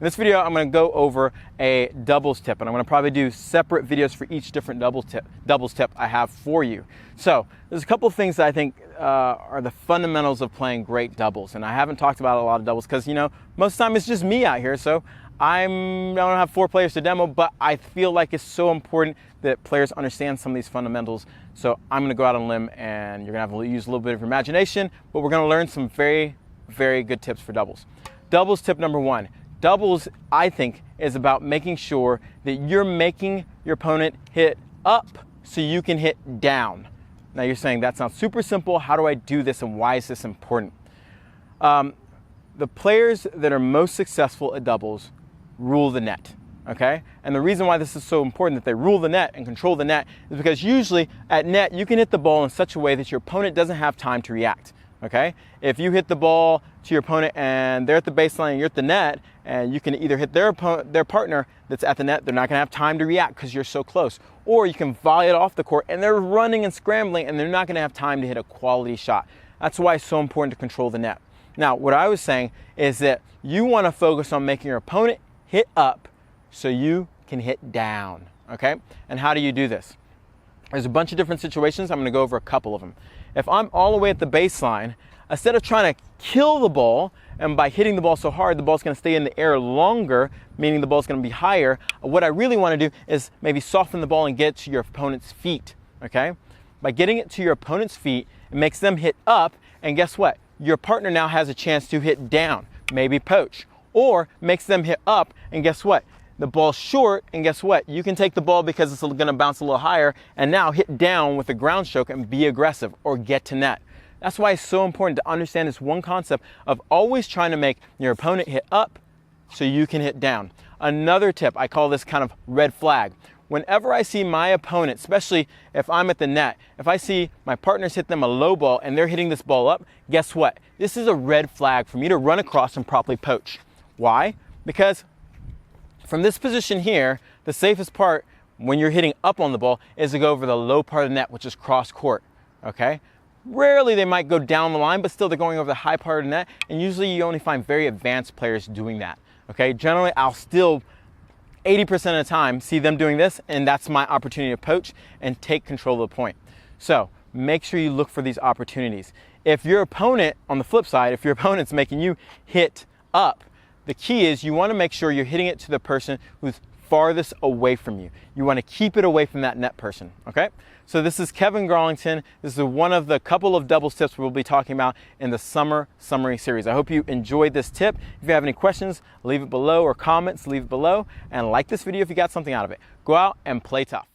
In this video, I'm going to go over a doubles tip, and I'm going to probably do separate videos for each different doubles tip I have for you. So there's a couple of things that I think are the fundamentals of playing great doubles, and I haven't talked about a lot of doubles because, you know, most of the time it's just me out here, so I don't have 4 players to demo, but I feel like it's so important that players understand some of these fundamentals. So I'm going to go out on a limb, and you're going to have to use a little bit of your imagination, but we're going to learn some very, very good tips for doubles. Doubles tip number 1. Doubles, I think, is about making sure that you're making your opponent hit up so you can hit down. Now you're saying, that sounds super simple. How do I do this, and why is this important? The players that are most successful at doubles rule the net, okay? And the reason why this is so important that they rule the net and control the net is because usually at net you can hit the ball in such a way that your opponent doesn't have time to react, okay? If you hit the ball to your opponent and they're at the baseline and you're at the net, and you can either hit their partner that's at the net, they're not gonna have time to react because you're so close, or you can volley it off the court and they're running and scrambling and they're not gonna have time to hit a quality shot. That's why it's so important to control the net. Now, what I was saying is that you wanna focus on making your opponent hit up so you can hit down, okay? And how do you do this? There's a bunch of different situations. I'm gonna go over a couple of them. If I'm all the way at the baseline, instead of trying to kill the ball, and by hitting the ball so hard, the ball's gonna stay in the air longer, meaning the ball's gonna be higher, what I really wanna do is maybe soften the ball and get to your opponent's feet, okay? By getting it to your opponent's feet, it makes them hit up, and guess what? Your partner now has a chance to hit down, maybe poach, or makes them hit up, and guess what? The ball's short, and guess what? You can take the ball because it's gonna bounce a little higher, and now hit down with a ground stroke and be aggressive or get to net. That's why it's so important to understand this one concept of always trying to make your opponent hit up so you can hit down. Another tip, I call this kind of red flag. Whenever I see my opponent, especially if I'm at the net, if I see my partners hit them a low ball and they're hitting this ball up, guess what? This is a red flag for me to run across and properly poach. Why? Because from this position here, the safest part when you're hitting up on the ball is to go over the low part of the net, which is cross court, okay? Rarely they might go down the line, but still they're going over the high part of the net, and usually you only find very advanced players doing that, okay? Generally, I'll still 80% of the time see them doing this, and that's my opportunity to poach and take control of the point. So make sure you look for these opportunities. If your opponent, on the flip side, if your opponent's making you hit up, the key is you want to make sure you're hitting it to the person who's farthest away from you. You want to keep it away from that net person, okay? So this is Kevin Garlington. This is one of the couple of doubles tips we'll be talking about in the summer summary series. I hope you enjoyed this tip. If you have any questions, leave it below, or comments, leave it below, and like this video if you got something out of it. Go out and play tough.